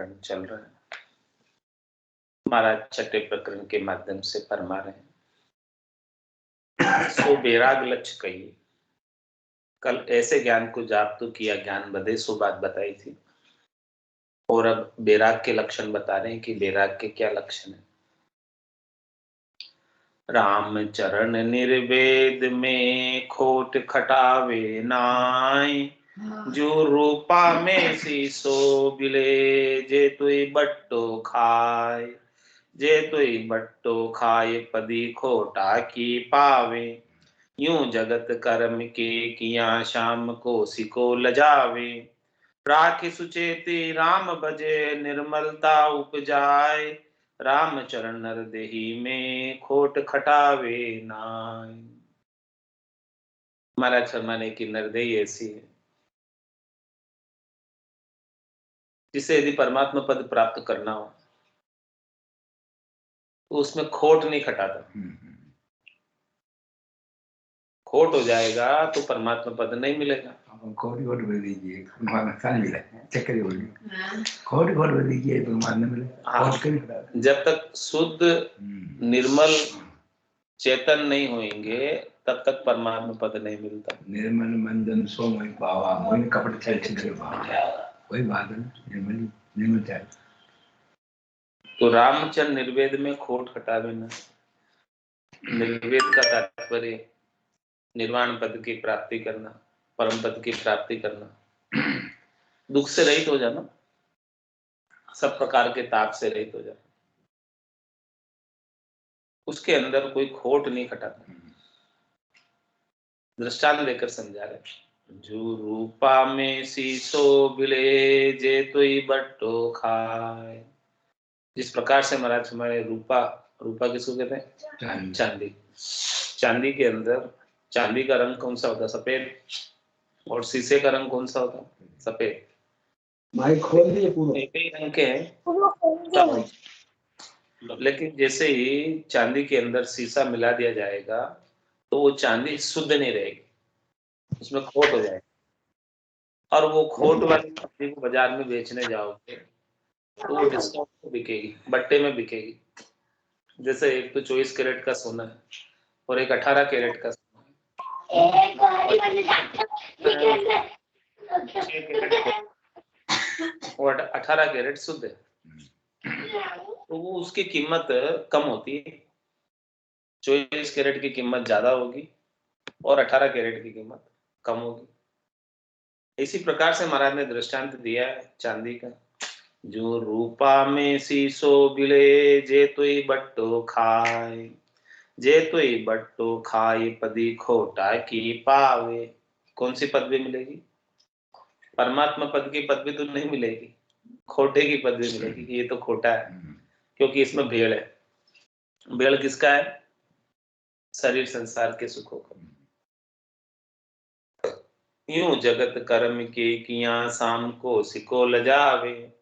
प्रकरण चल रहा है। महाराज छठे प्रकरण के माध्यम से फरमा रहे हैं, सो बैराग लक्ष्य कहिए। कल ऐसे ज्ञान को जाप तो किया, ज्ञान बधे, सो बात बताई थी। और अब बैराग के लक्षण बता रहे हैं कि बैराग के क्या लक्षण है। राम चरण निर्वेद में खोट खटावे नाय, जो रूपा में सीसो बिले, जे तुई बट्टो खाए, जे तुई बट्टो खाए, पदी खोटा की पावे। यूं जगत कर्म के किया, शाम को सिको लजावे। राखी सुचेती राम भजे, निर्मलता उपजाए, राम चरण नर देही में, खोट खटावे नाय। महाराज फरमाने की नरदेही ऐसी है जिसे यदि परमात्मा पद प्राप्त करना हो तो उसमें खोट नहीं खटाता। खोट हो जाएगा तो परमात्मा पद नहीं मिलेगा। खोट बोल दीजिए, परमात्मा मिले, चक्कर बोलिए, खोट बोल दीजिए, परमात्मा मिले। जब तक शुद्ध निर्मल चेतन नहीं होंगे तब तक परमात्मा पद नहीं मिलता। निर्मल मंदन सो मोहि पावा, मोहि कपट छल छिद्र पावा, वही बात है, निर्मल निर्मल चाहिए। तो रामचंद्र निर्वेद में खोट खटावे ना। निर्वेद का तात्पर्य निर्वाण पद की प्राप्ति करना, परम पद की प्राप्ति करना, दुख से रहित हो जाना, सब प्रकार के ताप से रहित हो जाना, उसके अंदर कोई खोट नहीं खटाता। दृष्टांत लेकर समझा रहे, जो रूपा में सीसो बिले, जे तुई बट्टो खाए। जिस प्रकार से महाराज हमारे रूपा, रूपा किसको कहते हैं? चांदी। चांदी के अंदर चांदी का रंग कौन सा होता है? सफेद। और शीशे का रंग कौन सा होता है? सफेद। माइक खोल दिए पूरा। एक ही रंग के हैं, लेकिन जैसे ही चांदी के अंदर शीशा मिला दिया जाएगा तो वो चांदी शुद्ध नहीं रहेगी, उसमें खोट हो जाएगी। और वो खोट वाली चांदी को बाजार में बेचने जाओगे तो वो डिस्काउंट में बिकेगी, बट्टे में बिकेगी। जैसे एक तो 24 कैरेट का सोना है और एक 18 कैरेट का सोना है, और 18 कैरेट शुद्ध है, तो वो उसकी कीमत कम होती है। 24 कैरेट की कीमत ज्यादा होगी और 18 कैरेट की कीमत कम होगी। इसी प्रकार से महाराज ने दृष्टांत दिया है चांदी का, जो रूपा में सीसो बिले, जे तुई बट्टो खाए, जे तुई बट्टो खाए, पदी खोटा की पावे। कौन सी पदवी मिलेगी? परमात्मा पद की पदवी तो नहीं मिलेगी, खोटे की पदवी मिलेगी कि ये तो खोटा है, क्योंकि इसमें भेड़ है। भेड़ किसका है? शरीर संसार के सुखों का। यूं जगत कर्म के किया, शाम को सिको लजावे।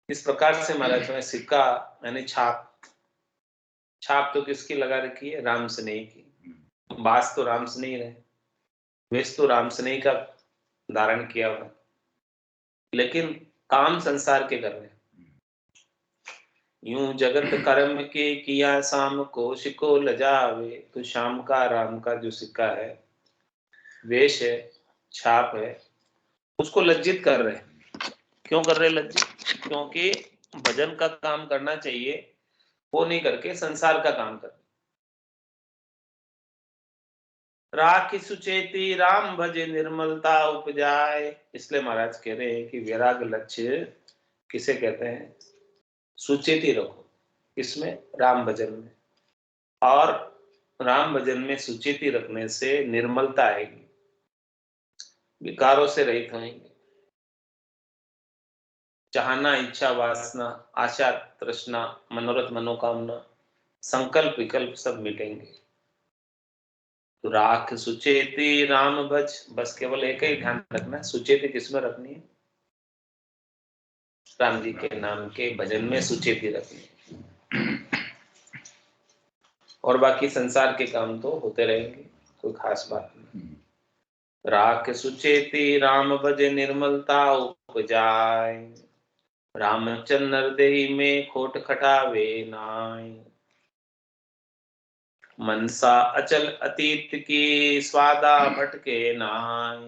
इस प्रकार से महाराज में सिक्का यानी छाप, छाप तो किसकी लगा रखी है? राम स्नेही की। बास तो राम स्नेही रहे, वेश तो राम स्नेही का धारण किया हुआ, लेकिन काम संसार के कर रहे। यूं जगत कर्म के किया, शाम को सिको लजावे। तो शाम का राम का जो सिक्का है, वेश है, छाप है, उसको लज्जित कर रहे। क्यों कर रहे लज्जित? क्योंकि भजन का काम करना चाहिए, वो नहीं करके संसार का काम कर। राखी सुचेती राम भजे, निर्मलता उपजाए। इसलिए महाराज कह रहे हैं कि वैराग लक्ष्य किसे कहते हैं? सुचेती रखो। किसमें? राम भजन में। और राम भजन में सुचेती रखने से निर्मलता आएगी, विकारों से रहित होंगे। चाहना, इच्छा, वासना, आशा, तृष्णा, मनोरथ, मनोकामना, संकल्प, विकल्प सब मिटेंगे। तो राख सुचेती राम भज, बस केवल एक ही ध्यान रखना, सुचेती किसमें रखनी है? राम जी के नाम के भजन में सुचेती रखनी है। और बाकी संसार के काम तो होते रहेंगे, कोई खास बात नहीं। राख सुचेती राम भज, निर्मलता उपजाए। रामचंद्र देहि में खोट खटावे नाय। मनसा अचल अतीत की स्वादा भटके नाय।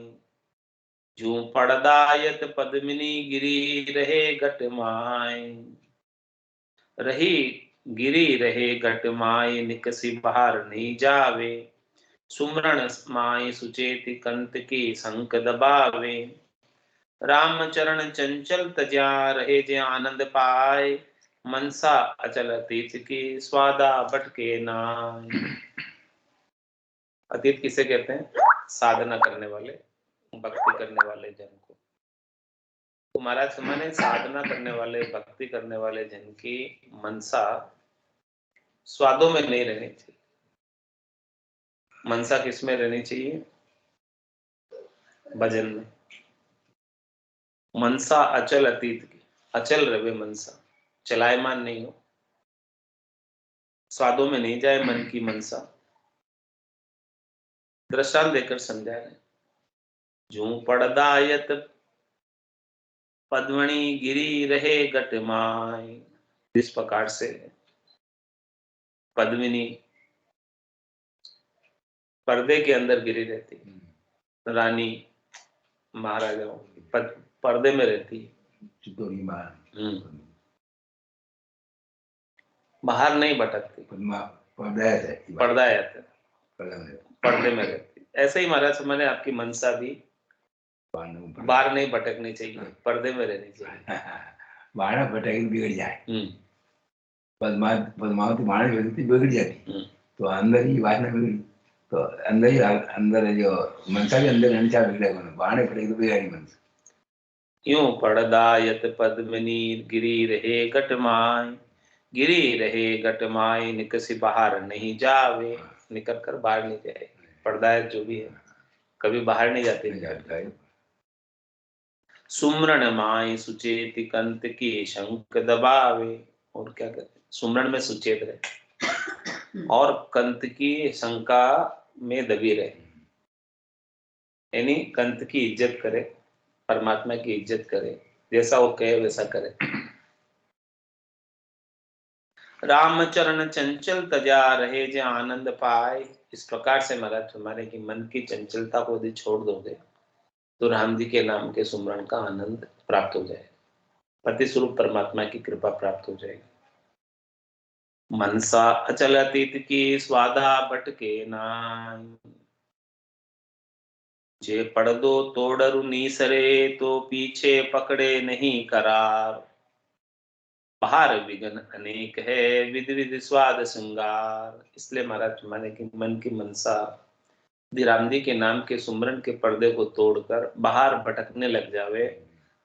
जू पड़दायत पद्मिनी गिरी रहे घट माय। रही गिरी रहे घट माय निकसी बाहर नहीं जावे। सुमरण माय सुचेति कंत की संक दबावे। राम चरण चंचल तज्या रहे जे आनंद पाए। मनसा अचल अतीत की स्वादा भटके नाय। अतीत किसे कहते हैं? साधना करने वाले, भक्ति करने वाले जन को। तो महाराज माने साधना करने वाले, भक्ति करने वाले जन की मनसा स्वादों में नहीं रहनी चाहिए। मनसा किस में रहनी चाहिए? भजन में। मनसा अचल अतीत की, अचल रहे मनसा, चलायमान नहीं हो, स्वादों में नहीं जाए मन की मनसा। दृष्टांत देकर समझा रहे। जू पड़दायत पद्मणि गिरी रहे घट माय। इस प्रकार से पद्मिनी पर्दे के अंदर गिरी रहती है। रानी महाराजाओं पर्दे में रहती है, बाहर नहीं भटकती, पर्दे में रहती। ऐसे ही महाराज मैंने आपकी मनसा भी बाहर नहीं भटकनी चाहिए, पर्दे में रहनी चाहिए। बाहर भटक बिगड़ जाए। पद्मावती बाहर बिगड़ जाती तो अंदर ही वासना बिगड़ी, तो अंदर ही अंदर जो मनसा भी अंदर रहनी चाहिए, बिगड़ेगा बाहर फटेगी तो बिगड़ी मनसा। यूं पड़दायत पद्मिनी गिरी रहे घट माय। गिरी रहे घट माय निकसी बाहर नहीं जावे। निकल कर बाहर नहीं जाए। पर्दायत जो भी है कभी बाहर नहीं जाते। सुमरण माय सुचेत कंत की शंक दबावे। और क्या कहते? सुमरण में सुचेत रहे और कंत की शंका में दबी रहे, यानी कंत की इज्जत करे, परमात्मा की इज्जत करे, जैसा वो कहे वैसा करे। रामचरण चंचल तजा रहे जे आनंद पाए। इस प्रकार से महाराज हमारे की मन की चंचलता को यदि छोड़ दोगे तो राम जी के नाम के सुमरण का आनंद प्राप्त हो जाए, पति स्वरूप परमात्मा की कृपा प्राप्त हो जाएगी। मनसा अचल अतीत की स्वादा भटके नाय। जे पड़ दो तोड़रु नीसरे तो पीछे पकड़े नहीं करार। बाहर विघ्न अनेक है विध विध स्वाद श्रृंगार। इसलिए महाराज माने कि मन की मनसा राम जी के नाम के सुमरन के पर्दे को तोड़कर बाहर भटकने लग जावे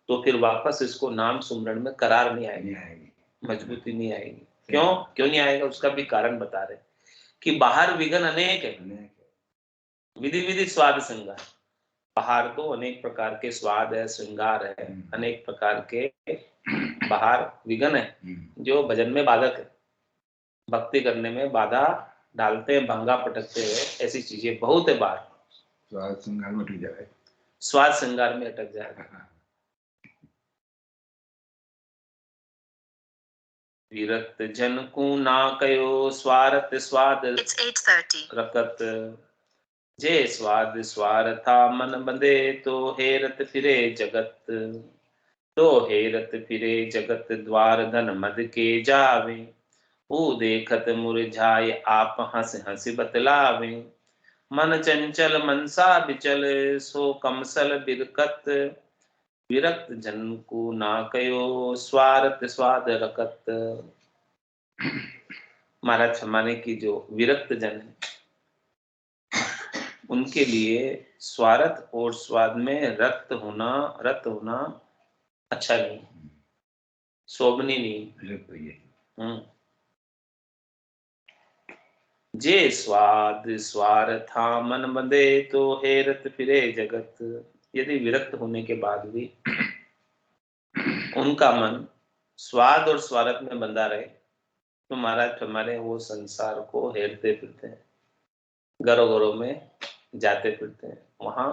तो फिर वापस इसको नाम सुमरन में करार नहीं आएगी, मजबूती नहीं आएगी। क्यों नहीं आएगा? उसका भी कारण बता रहे कि बाहर विघ्न अनेक है, विधि विधि स्वाद श्रृंगार। बाहर तो अनेक प्रकार के स्वाद है, श्रृंगार है, अनेक प्रकार के बाहर विघ्न है जो भजन में बाधक है, भक्ति करने में बाधा डालते हैं, भंगा पटकते हैं। ऐसी चीजें बहुत है बाहर। स्वाद श्रृंगार में अटक जाए, स्वाद श्रृंगार में अटक जाएगा। विरक्त जन को ना कयो स्वार्थ स्वाद रकत। जे स्वाद स्वार था मन बंधे तो हेरत फिरे जगत। तो हेरत फिरे जगत द्वार धन मद के जावे। वो देखत मुरझाए आप हंस हंस बतलावे। मन चंचल मनसा बिचल सो कमसल बिरकत। विरक्त जन को ना कयो स्वार्थ स्वाद रकत। महाराज हमारे की जो विरक्त जन है उनके लिए स्वार्थ और स्वाद में रक्त होना अच्छा नहीं, शोभनीय नहीं। जे स्वाद स्वार्था मन बंधे तो हेरत फिरे जगत। यदि विरक्त होने के बाद भी उनका मन स्वाद और स्वार्थ में बंधा रहे तो महाराज हमारे वो संसार को हेरते फिरते हैं, घरों घरों में जाते फिरते हैं, वहां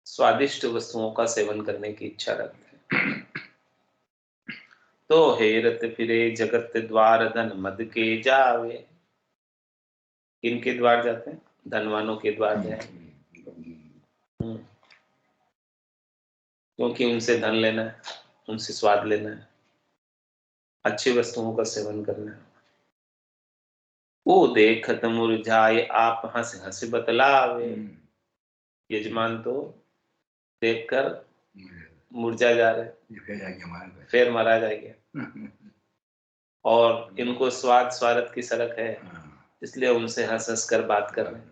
स्वादिष्ट वस्तुओं का सेवन करने की इच्छा रखते हैं। तो हेरत फिरे जगत द्वार धन मद के जावे। किनके द्वार जाते हैं? धनवानों के द्वार जाए। क्योंकि उनसे धन लेना है, उनसे स्वाद लेना है, अच्छी वस्तुओं का सेवन करना है। वो देखत मुरझाए आप हंस हंस बतलावे। यजमान तो देखकर मुरझा जा रहे, फिर मारा जाएगा। और इनको स्वाद स्वार्थ की सरक है, इसलिए उनसे हंस हंस कर बात कर रहे हैं।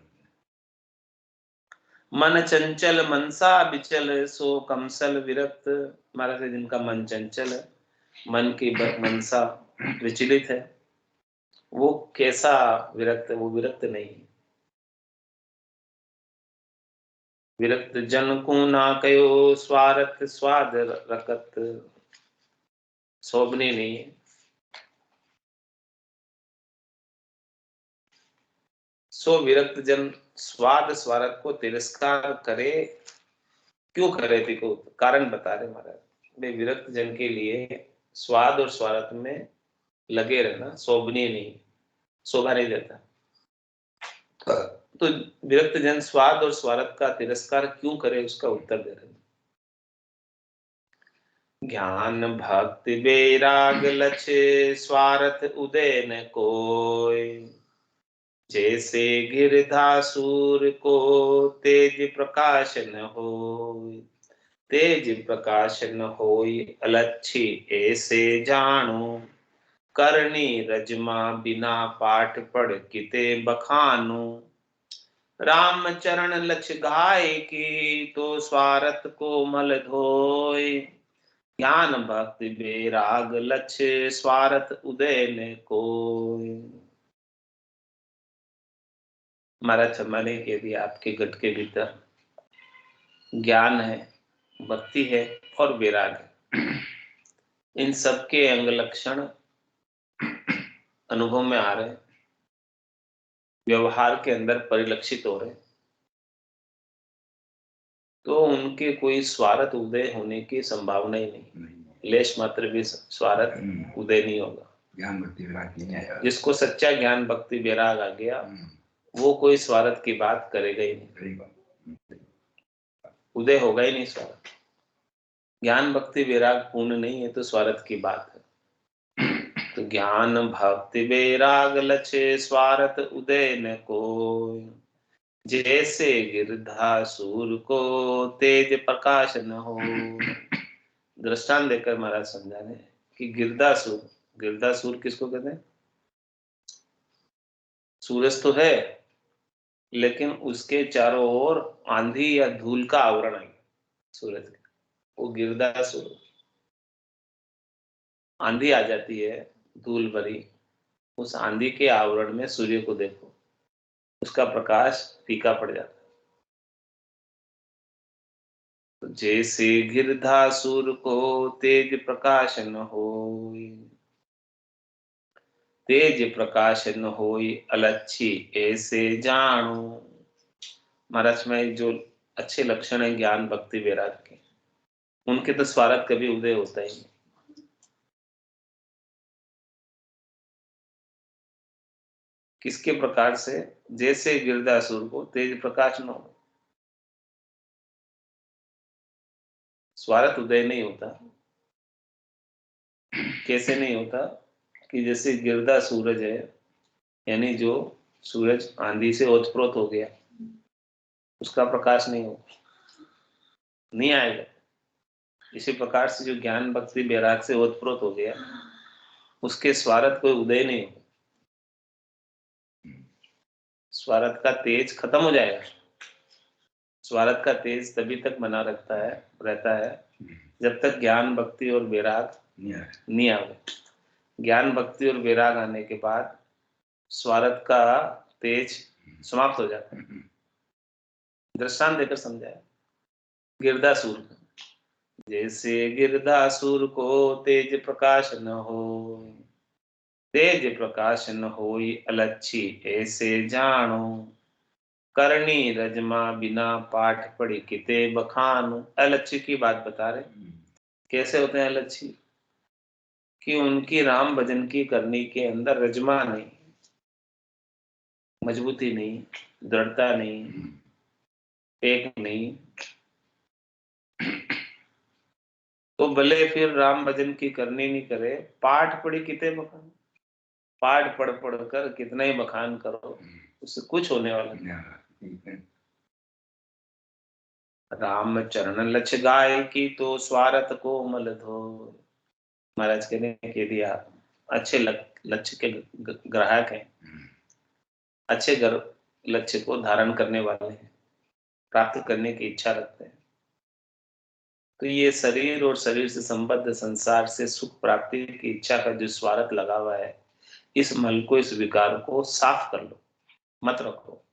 मन चंचल मनसा बिचल सो कमसल विरक्त। महाराज जिनका मन चंचल है, मन की मनसा विचलित है, वो कैसा विरक्त है? वो विरक्त नहीं है। विरक्त जन को ना कयो स्वार्थ स्वाद रकत। शोभनी नहीं है। सो विरक्त जन स्वाद स्वार्थ को तिरस्कार करे। क्यों करे? देखो कारण बता रहे महाराज। वे विरक्त जन के लिए स्वाद और स्वार्थ में लगे रहना शोभनीय नहीं, शोभा नहीं देता। तो विरक्त जन स्वाद और स्वार्थ का तिरस्कार क्यों करे, उसका उत्तर दे रहे हैं। ज्ञान भक्ति बैराग लक्ष्य स्वार्थ उदय न कोय। जैसे गिरधासुर को तेज प्रकाश न होय। तेज प्रकाश न होय अलक्षी ऐसे जानो। करनी रजमा बिना पाठ पढ़ किते बखानो। राम चरण लक्ष्य गाय की तो स्वार्थ को मल धोय। ज्ञान भक्ति बैराग लक्ष्य स्वार्थ उदय ने कोय। महाराज हमारे यदि आपके गट के भीतर ज्ञान है, भक्ति है और वैराग है, इन सबके अंग लक्षण अनुभव में आ रहे, व्यवहार के अंदर परिलक्षित हो रहे, तो उनके कोई स्वार्थ उदय होने की संभावना ही नहीं। लेश मात्र भी स्वार्थ उदय नहीं होगा। ज्ञान भक्ति वैराग नहीं आया। जिसको सच्चा ज्ञान भक्ति वैराग आ गया, वो कोई स्वार्थ की बात करेगा ही नहीं, उदय होगा ही नहीं स्वार्थ। ज्ञान भक्ति वैराग पूर्ण नहीं है तो स्वार्थ की बात है। तो ज्ञान भक्ति वैराग लक्ष्य स्वार्थ उदय न कोय। जैसे गिरधासुर को तेज प्रकाश न हो। दृष्टांत देकर महाराज समझा रहे कि गिरधासुर, गिरधासुर किसको कहते हैं? सूरज तो है, लेकिन उसके चारों ओर आंधी या धूल का आवरण है सूरज का, वो गिरधासुर। आंधी आ जाती है धूल भरी, उस आंधी के आवरण में सूर्य को देखो, उसका प्रकाश फीका पड़ जाता है। तो जैसे गिरधासुर को तेज प्रकाश न होय। तेज प्रकाश न होय अलक्षी ऐसे जानो। महाराज में जो अच्छे लक्षण है ज्ञान भक्ति वैराग के, उनके तो स्वार्थ कभी उदय होता ही नहीं। किसके प्रकार से? जैसे गिरधासुर को तेज प्रकाश न हो, स्वार्थ उदय नहीं होता। कैसे नहीं होता? कि जैसे गिरधा सूरज है, यानी जो सूरज आंधी से ओतप्रोत हो गया, उसका प्रकाश नहीं हो, नहीं आएगा। इसी प्रकार से जो ज्ञान भक्ति बैराग से ओतप्रोत हो गया, उसके स्वार्थ कोई उदय नहीं हो, स्वार्थ का तेज खत्म हो जाएगा। स्वार्थ का तेज तभी तक बना रहता है जब तक ज्ञान भक्ति और वैराग नहीं आवे। ज्ञान भक्ति और वैराग आने के बाद स्वार्थ का तेज समाप्त हो जाता है। दृष्टांत देकर समझाया गिरधासुर का। जैसे गिरधासुर को तेज प्रकाश न हो। तेज प्रकाश न होई अलक्षी ऐसे जानो। करनी रजमा बिना पाठ पढ़ी किते बखानो। अलक्षी की बात बता रहे, कैसे होते हैं अलक्षी? कि उनकी राम भजन की करनी के अंदर रजमा नहीं, मजबूती नहीं, दृढ़ता नहीं, एक नहीं, तो भले फिर राम भजन की करनी नहीं करे, पाठ पढ़ी कितने बखान, पाठ पढ़ पढ़ कर कितना ही बखान करो, उससे कुछ होने वाला नहीं। राम चरण लक्ष्य गाय की तो स्वार्थ को मल धो। महाराज कहने के दिया अच्छे लक्ष्य के ग्राहक हैं, अच्छे लक्ष्य को धारण करने वाले हैं, प्राप्त करने की इच्छा रखते हैं, तो ये शरीर और शरीर से संबद्ध संसार से सुख प्राप्ति की इच्छा का जो स्वार्थ लगा हुआ है, इस मल को, इस विकार को साफ कर लो, मत रखो।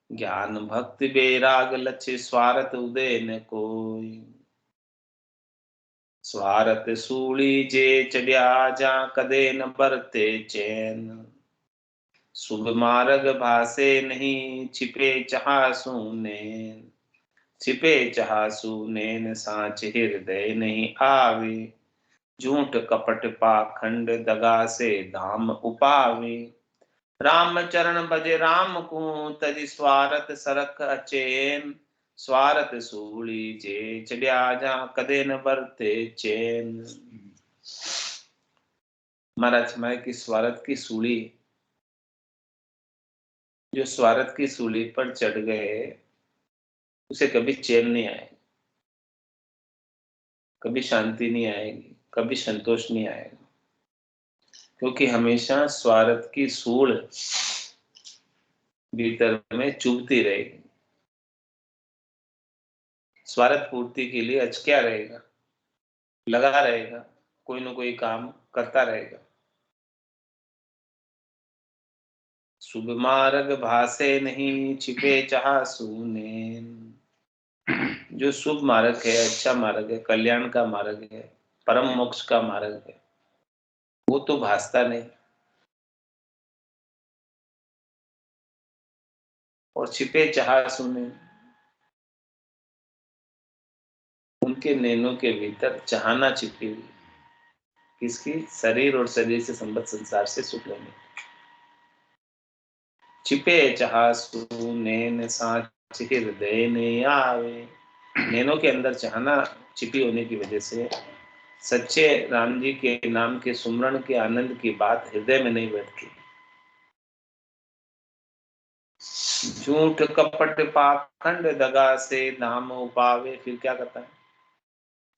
ज्ञान भक्ति बेराग लक्ष्य स्वार्थ उदय न कोई। स्वार्थ सूली जे चढ़िया जा कदे न बरते चैन। शुभ मार्ग भासे नहीं छिपे चहासू नैन। छिपे चहासू नैन साँच हृदय नहीं आवे। झूठ कपट पाखंड दगा से धाम उपावे। राम चरण भजे राम को तज स्वार्थ सरख अचेन। स्वार्थ सूली जे चढ़िया जा कदे न बरते चैन। महाराज समय की स्वार्थ की सूली, जो स्वार्थ की सूली पर चढ़ गए उसे कभी चैन नहीं आएगा, कभी शांति नहीं आएगी, कभी संतोष नहीं आएगा, क्योंकि हमेशा स्वार्थ की सूल भीतर में चुभती रहेगी। स्वार्थ पूर्ति के लिए क्या रहेगा, लगा रहेगा, कोई ना कोई काम करता रहेगा। शुभ मार्ग भासे नहीं छिपे चाह सूने। जो शुभ मार्ग है, अच्छा मार्ग है, कल्याण का मार्ग है, परम मोक्ष का मार्ग है, वो तो भासता नहीं, और छिपे चाह सुने, उनके नैनों के भीतर चाहना छिपी हुई, किसकी, शरीर और शरीर से संबद्ध संसार से सुख लेने। छिपे चाह सुनैन साँच हृदय ने आवे। नैनों के अंदर चाहना छिपी होने की वजह से सच्चे राम जी के नाम के सुमरण के आनंद की बात हृदय में नहीं बैठती। झूठ कपट पाखंड दगा से नाम उपावे। फिर क्या करता है,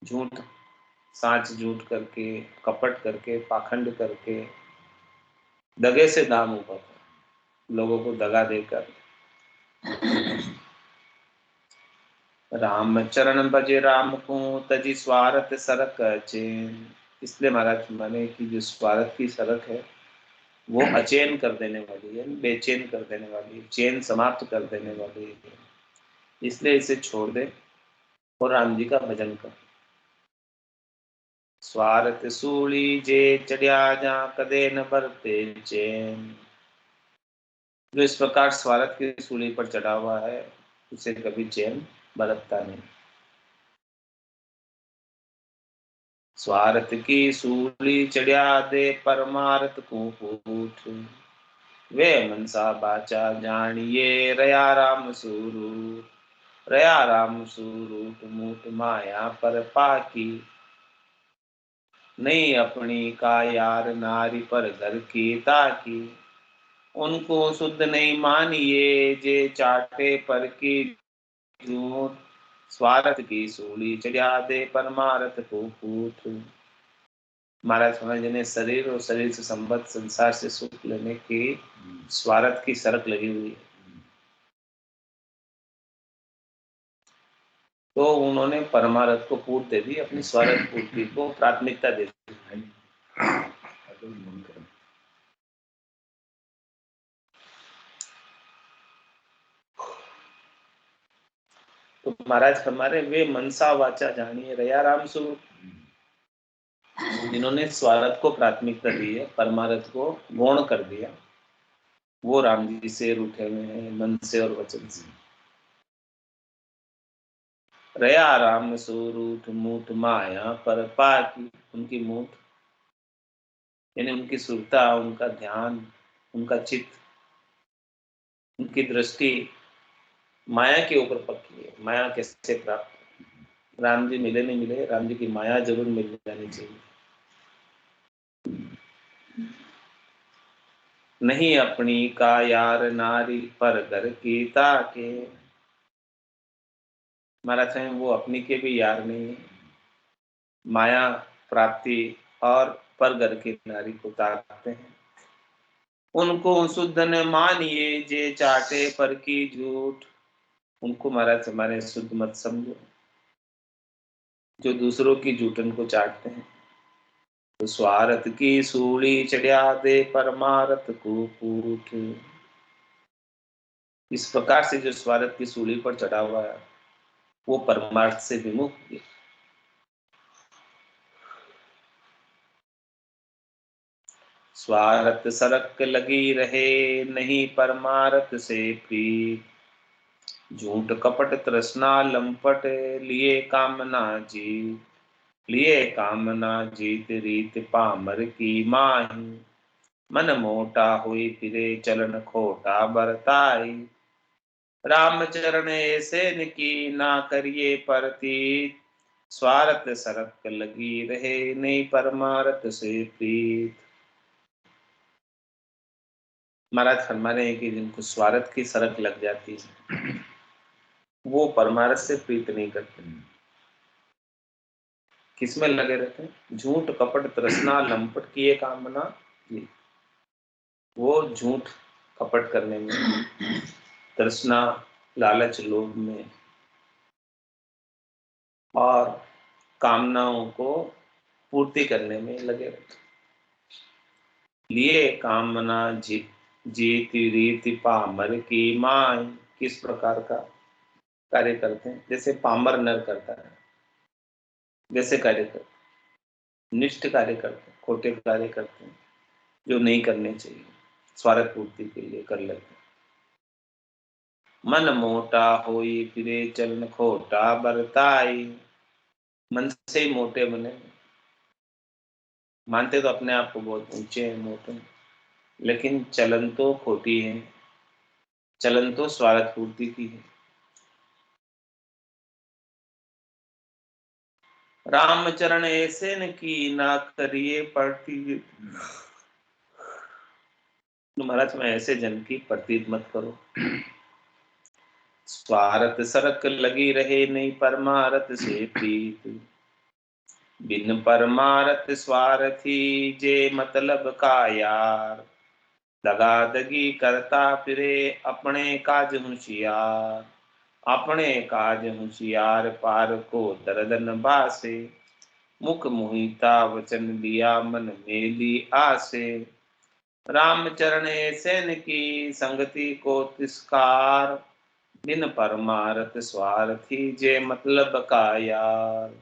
झूठ, साँच झूठ करके, कपट करके, पाखंड करके, दगे से दाम उपाता है, लोगों को दगा देकर। राम चरण बजे राम को तजी स्वार्थ सरक चैन। इसलिए महाराज माने कि जो स्वार्थ की सरक है वो अचैन कर देने वाली है, बेचैन कर देने वाली है, चैन समाप्त कर देने वाली है। इसलिए इसे छोड़ दे और राम जी का भजन कर। स्वार्थ सूली जे चढ़िया जा कदे न बरते चैन। जो इस प्रकार स्वार्थ की सूली पर चढ़ा हुआ है उसे कभी चैन बरतता नहीं। स्वार्थ की सूली चढ़िया दे परमार्थ को पूठ। वे मनसा बाचा जानिए रया राम स्वरूप। रया राम स्वरूप मूठ माया पर पाकी। नहीं अपनी का यार नारी पर घर की ताकी। उनको शुद्ध नहीं मानिए जे चाटे पर की झूठ। स्वार्थ की सूली चढ़ा दे परमार्थ को पूठ। महाराज स्वामी जी ने शरीर और शरीर से संबद्ध संसार से सुख लेने की स्वार्थ की शर्त लगी हुई है, तो उन्होंने परमार्थ को पूर्त दे दी, अपनी स्वार्थ पूर्ति को प्राथमिकता दे दी। तो महाराज हमारे वे मनसा वाचा जानिए रया राम स्वरूप, जिन्होंने स्वार्थ को प्राथमिकता दी है, परमार्थ को गौण कर दिया, वो राम जी से रूठे हुए हैं मन से और वचन से। रया राम स्वरूप मूठ माया पर पाकी। उनकी मूठ यानी उनकी सुरता, उनका ध्यान, उनका चित्त, उनकी दृष्टि माया के ऊपर पक्की है। माया कैसे प्राप्त? राम जी मिले नहीं मिले, राम जी की माया जरूर मिल जानी चाहिए। नहीं अपनी का यार नारी पर घर की ताके। महाराज हैं वो अपनी के भी यार नहीं है, माया प्राप्ति और पर घर की नारी को ताकते हैं। उनको शुद्ध न मानिए जे चाटे पर की झूठ। उनको महाराज हमारे शुद्ध मत समझो, जो दूसरों की झूठन को चाटते हैं। तो स्वार्थ की सूली चढ़ा दे परमारथ को पूठ। इस प्रकार से जो स्वार्थ की सूली पर चढ़ा हुआ है वो परमार्थ से विमुख है। स्वार्थ सरक लगी रहे नहीं परमारथ से प्रीत। झूठ कपट तृष्णा लंपट लिए कामना जीत। लिए कामना जीत रीत पामर की माही। मन मोटा हुई फिरे चलन खोटा बरताई। राम चरण ऐसे की ना करिए परतीत। स्वार्थ सरक लगी रहे नहीं परमारथ से प्रीत। महाराज फरमा रहे हैं कि जिनको स्वार्थ की सरक लग जाती है वो परमारथ से प्रीत नहीं करते। किसमें लगे रहते हैं? झूठ कपट तृष्णा लंपट किए कामना। वो झूठ कपट करने में, तृष्णा लालच लोभ में और कामनाओं को पूर्ति करने में लगे रहते। लिए कामना जीती रीति पामर की माय। किस प्रकार का कार्य करते हैं? जैसे पामर नर करता है वैसे कार्य करते हैं, निष्ठ कार्य करते हैं, खोटे कार्य करते हैं जो नहीं करने चाहिए, स्वार्थ पूर्ति के लिए कर लेते हैं। मन मोटा होई फिरे चलन खोटा बरताई। मन से ही मोटे बने, मानते तो अपने आप को बहुत ऊंचे हैं, मोटे हैं, लेकिन चलन तो खोटी है, चलन तो स्वार्थ पूर्ति की है। रामचरण ऐसे न की ना करिए पड़ती। महाराज मैं ऐसे जन की प्रतीत मत करो। स्वार्थ सरक लगी रहे नहीं परमारथ से प्रीत। बिन परमारथ स्वार्थी जे मतलब का यार। दगादगी करता फिरे अपने काज होशियार। अपने काज होशियार पार को दर्दन बासे। मुख मोहिता वचन दिया मन मेली आसे। रामचरण ऐसे की संगति को तिस्कार। बिन परमारथ स्वार्थी जे मतलब का यार।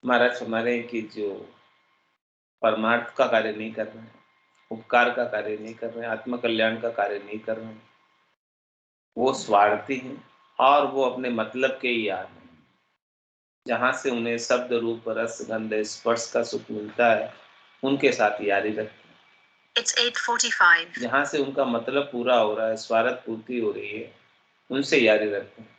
महाराज हमारे की जो परमार्थ का कार्य नहीं कर रहे हैं, उपकार का कार्य नहीं कर रहे हैं, आत्म कल्याण का कार्य नहीं कर रहे हैं, वो स्वार्थी हैं और वो अपने मतलब के ही यार हैं। जहां से उन्हें शब्द रूप रस गंध स्पर्श का सुख मिलता है उनके साथ यारी रखते हैं। It's 8:45. जहां से उनका मतलब पूरा हो रहा है, स्वार्थ पूर्ति हो रही है, उनसे यारी रखते हैं।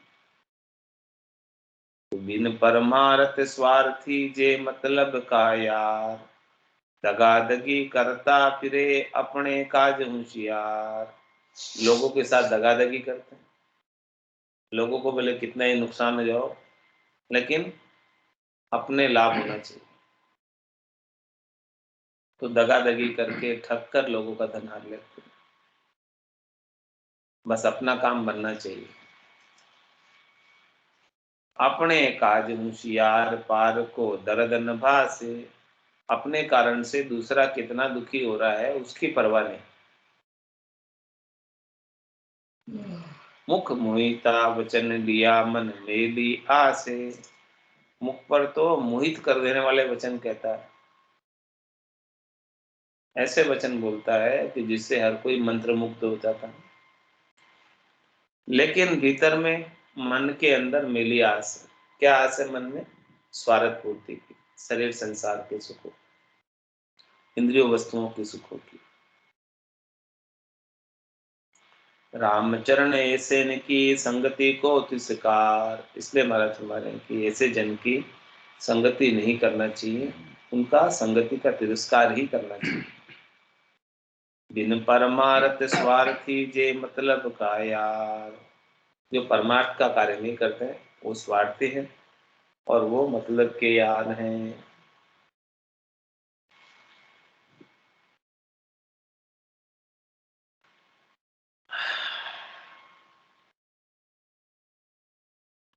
तो बिन परमारथ स्वार्थी जे मतलब का यार। दगादगी करता फिरे अपने काज होशियार। लोगों के साथ दगादगी करते हैं, लोगों को भले कितना ही नुकसान हो जाओ लेकिन अपने लाभ होना चाहिए। तो दगादगी करके ठग कर लोगों का धन हार लेते हैं। बस अपना काम बनना चाहिए। अपने काज होशियार पार को दर्द न भासे। अपने कारण से दूसरा कितना दुखी हो रहा है उसकी परवाह नहीं। मुख मोहिता वचन लिया मन मेली आसे। मुख पर तो मोहित कर देने वाले वचन कहता है, ऐसे वचन बोलता है कि जिससे हर कोई मंत्र मुग्ध हो जाता है। लेकिन भीतर में मन के अंदर मिली आस। क्या आस है मन में? स्वार्थ पूर्ति की, शरीर संसार के सुखों, इंद्रियों वस्तुओं के सुखों की। रामचरण ऐसे न की संगति को तिरस्कार। इसलिए महाराज हमारे कि ऐसे जन की संगति नहीं करना चाहिए, उनका संगति का तिरस्कार ही करना चाहिए। बिन परमार्थ स्वार्थी जे मतलब का यार। जो परमार्थ का कार्य नहीं करते हैं वो स्वार्थी हैं और वो मतलब के यार हैं।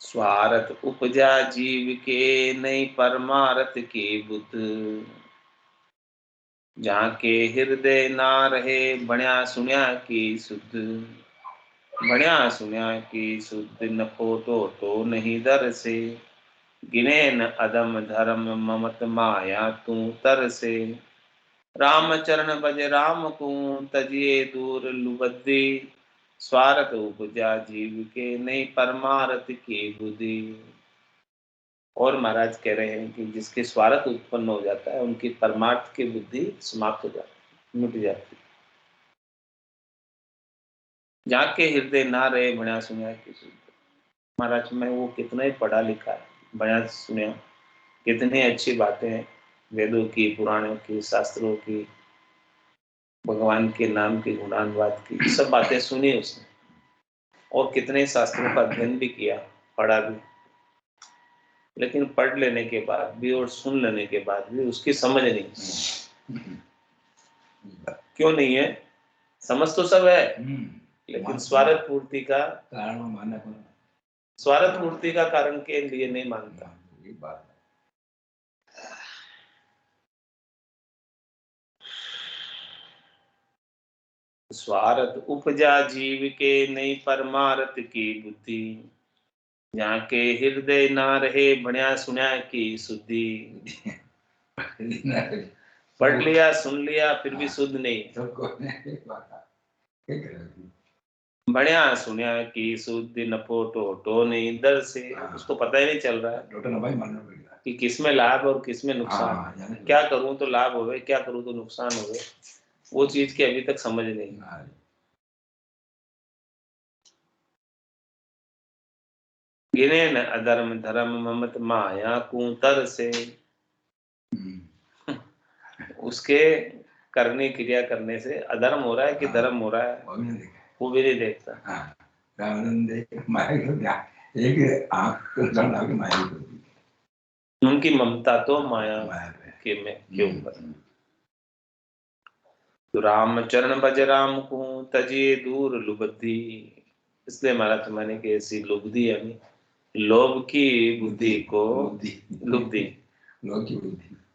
स्वार्थ उपजा जीव के नहीं परमार्थ के बुद्ध। जाके हृदय ना रहे बण्या सुण्या की शुद्ध। बण्या सुण्या की शुद्ध नफो तो नहीं दर से। गिने न अदम धर्म ममत माया तू तर से। राम चरण भज राम को तजिए दूर लुबद्दी। स्वार्थ उपजा जीव के नहीं परमार्थ की बुद्धि। और महाराज कह रहे हैं कि जिसके स्वार्थ उत्पन्न हो जाता है उनकी परमार्थ की बुद्धि समाप्त हो जाती, मिट जाती। जाके हृदय ना रहे बण्या सुण्या की शुद्ध। महाराज मैं वो कितना ही पढ़ा लिखा है, बण्या सुण्या, कितनी अच्छी बातें हैं वेदों की, पुराणों की, शास्त्रों की, भगवान के नाम की, गुणानुवाद की, सब बातें सुनी उसने और कितने शास्त्रों का अध्ययन भी किया, पढ़ा भी। लेकिन पढ़ लेने के बाद भी और सुन लेने के बाद भी उसकी समझ नहीं। क्यों नहीं है? समझ तो सब है लेकिन स्वार्थ पूर्ति का स्वार्थ पूर्ति का कारण के लिए नहीं मानता। स्वार्थ उपजा जीव के नहीं परमार्थ की बुद्धि। जहाँ के हृदय ना रहे बण्या सुण्या की शुद्धि। पढ़ लिया सुन लिया फिर भी शुद्ध नहीं। बढ़िया सुनिया की शुद्ध नफो टो नहीं दर से। उसको पता ही नहीं चल रहा है कि किसमें लाभ और किसमें नुकसान। क्या करूं तो लाभ होवे, क्या करूं तो नुकसान होवे, वो चीज की अभी तक समझ नहीं। गिने न अधर्म धर्म ममत माया कुतर से। उसके करने क्रिया करने से अधर्म हो रहा है कि धर्म हो रहा है वो भी नहीं देखता। उनकी ममता तो माया के ऊपर। तो राम चरण भज राम को तजिए दूर लुबद्दी। इसलिए महाराज मैंने कि ऐसी लुब्धि यानी लोभ की बुद्धि को, लुब्धि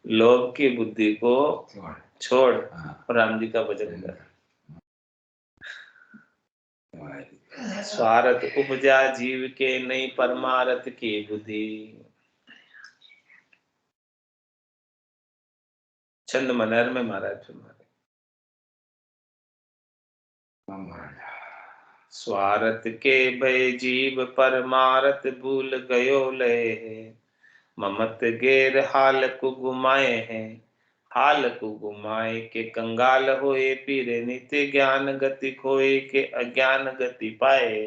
लोभ की बुद्धि को छोड़ और राम जी का भजन कर। स्वार्थ उपजा जीव के नहीं परमार्थ की बुद्धि। छंद मनहर में महाराज हमारे स्वार्थ के भय जीव परमार्थ भूल गयो लय। ममत गेर हाल को गुमाए हैं। हाल को गुमाए के कंगाल होए पीरे नित्य ज्ञान गति खोए के अज्ञान गति पाए।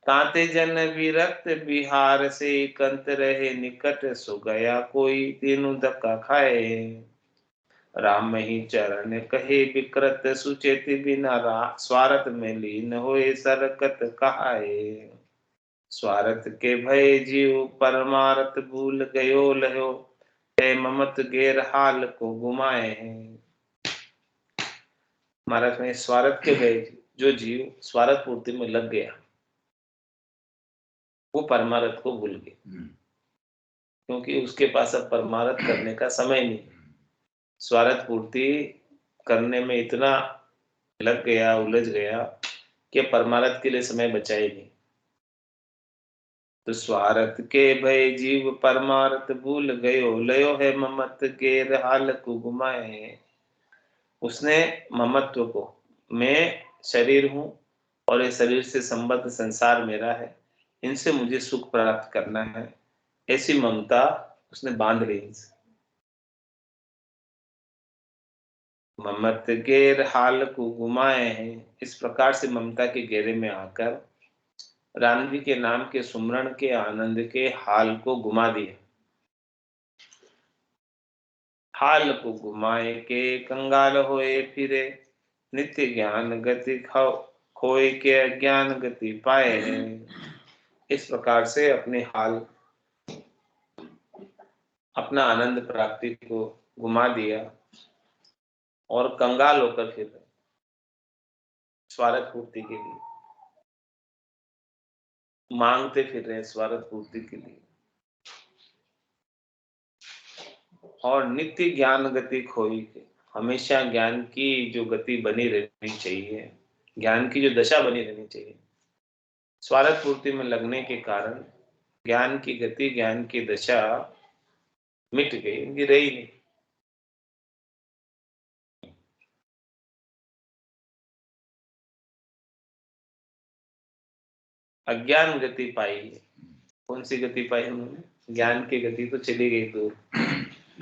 ताते जन विरक्त बिहार से कंत रहे निकट सो गया कोई तीनों धक्का खाए। राम ही चरण कहे विकृत सुचेत बिना स्वार्थ में लीन होए सरकत कहाए। स्वार्थ के भय जीव परमार्थ भूल गयो लहो। ममत गेर हाल को गुमाए हैं। महाराज में स्वार्थ के भय जो जीव स्वार्थ पूर्ति में लग गया वो परमार्थ को भूल गया क्योंकि उसके पास अब परमार्थ करने का समय नहीं। स्वार्थ पूर्ति करने में इतना लग गया, उलझ गया कि परमार्थ के लिए समय बचा ही नहीं। तो स्वार्थ के भय जीव परमार्थ भूल गयो लयो है ममत गेर हाल को गुमाए। उसने ममत्व को, मैं शरीर हूं और ये शरीर से संबद्ध संसार मेरा है, इनसे मुझे सुख प्राप्त करना है, ऐसी ममता उसने बांध ली इनसे। ममत गेर हाल को गुमाए हैं, इस प्रकार से ममता के घेरे में आकर राम जी के नाम के सुमरण के आनंद के हाल को गुमा दिया। हाल को घुमाए के कंगाल होए फिरे, नित्य ज्ञान गति खोए के अज्ञान गति पाए हैं। इस प्रकार से अपने हाल, अपना आनंद प्राप्ति को घुमा दिया और कंगाल होकर फिर रहे स्वार्थ पूर्ति के लिए, मांगते फिर रहे स्वार्थ पूर्ति के लिए। और नित्य ज्ञान गति खोई के, हमेशा ज्ञान की जो गति बनी रहनी चाहिए, ज्ञान की जो दशा बनी रहनी चाहिए, स्वार्थ पूर्ति में लगने के कारण ज्ञान की गति, ज्ञान की दशा मिट गई, इनकी रही नहीं। अज्ञान गति पाई है। कौन सी गति पाई उन्होंने? ज्ञान की गति तो चली गई दूर,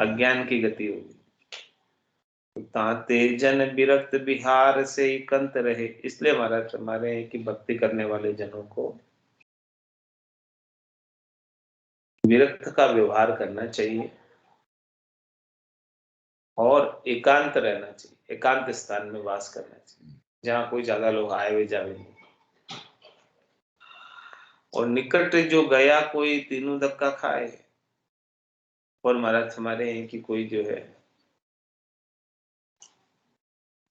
अज्ञान की गति होगी। ताते जन विरक्त बिहार से कंत रहे, इसलिए महाराज हमारे हैं कि भक्ति करने वाले जनों को विरक्त का व्यवहार करना चाहिए और एकांत रहना चाहिए, एकांत स्थान में वास करना चाहिए जहाँ कोई ज्यादा लोग आए हुए जावे नहीं। और निकट जो गया कोई तीनों धक्का खाए, और महाराज हमारे हैं कि कोई जो है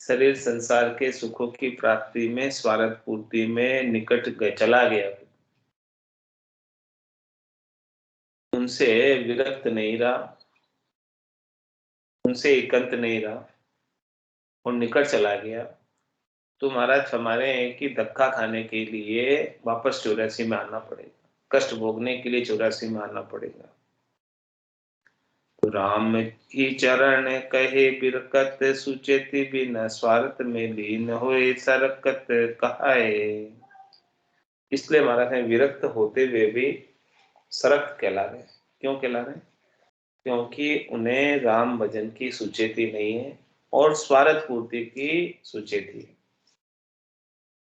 शरीर संसार के सुखों की प्राप्ति में, स्वार्थ पूर्ति में निकट चला गया, उनसे विरक्त नहीं रहा, उनसे एकांत नहीं रहा और निकट चला गया, तो महाराज हमारे हैं कि धक्का खाने के लिए वापस 84 में आना पड़ेगा, कष्ट भोगने के लिए 84 में आना पड़ेगा। तो राम की चरण कहे बिरकत, सुचेति बिना स्वार्थ में लीन होए सरकत कहाए। इसलिए महाराज हैं विरक्त होते हुए भी सरक्त कहला रहे। क्यों कहला रहे? क्योंकि उन्हें राम भजन की सुचेती नहीं है और स्वार्थ पूर्ति की सुचेती है।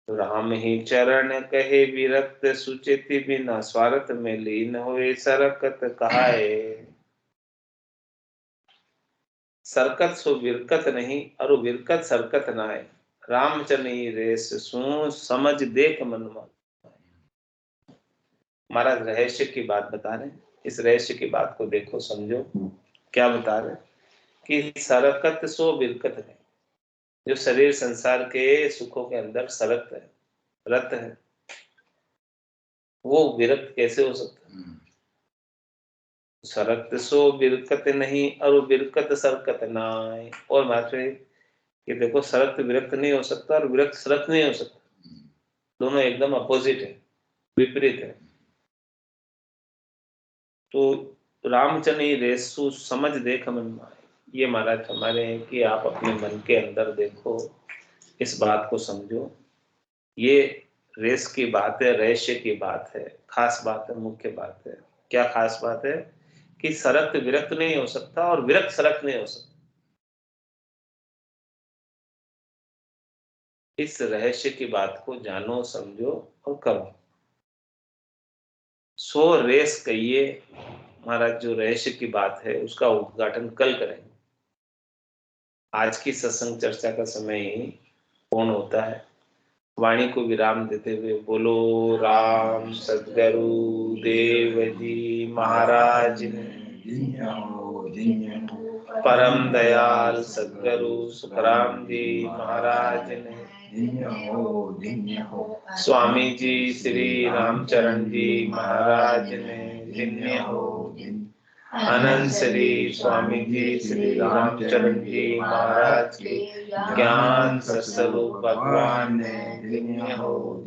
तो राम ही चरण कहे विरक्त, सुचेती बिना स्वार्थ में लीन होए सरकत कहाए। सरकत सो विरकत नहीं, और विरकत सरकत ना है। रामचरण ही रेस सू समझ देख मनवा। महाराज रहस्य की बात बता रहे, इस रहस्य की बात को देखो, समझो। क्या बता रहे कि सरकत सो विरकत नहीं, जो शरीर संसार के सुखों के अंदर सरकत है, रत है, वो विरक्त कैसे हो सकता है? सरकत सो विरकत नहीं और विरकत सरकत नाय। और मात्र ये देखो, सरकत विरक्त नहीं हो सकता और विरक्त सरकत नहीं हो सकता, दोनों एकदम अपोजिट है, विपरीत है। तो रामचंद्र रेसु समझ देख मन में, ये महाराज हमारे हैं कि आप अपने मन के अंदर देखो, इस बात को समझो। ये रेस की बात है, रहस्य की बात है, खास बात है, मुख्य बात है। क्या खास बात है? कि सरक्त विरक्त नहीं हो सकता और विरक्त सरक्त नहीं हो सकता। इस रहस्य की बात को जानो, समझो और करो। सो रेस कहिए महाराज, जो रहस्य की बात है उसका उद्घाटन कल करेंगे। आज की सत्संग चर्चा का समय ही पूर्ण होता है। वाणी को विराम देते हुए बोलो राम सद्गुरु देव जी महाराज परम दयाल सद्गुरु सुखराम जी महाराज ने, स्वामी जी श्री रामचरण जी महाराज ने जिन्य हो, अनंत श्री स्वामी जी श्री रामचरण जी महाराज के ज्ञान सत्स्वरूप भगवान ने जिन्य हो,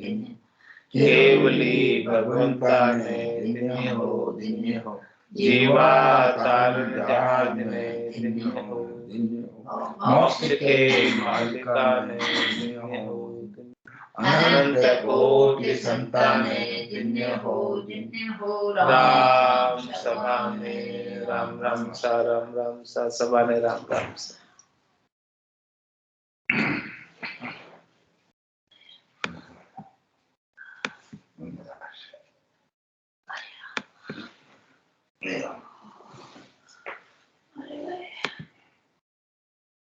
केवली भगवंता ने जिन्य हो, जीवातार जहाज ने जिन्य हो, मोक्ष के मालिका ने जिन्य हो, अनंत कोटि संताने जिन्य हो राम सभाने राम राम सा सभाने राम राम सा Yeah.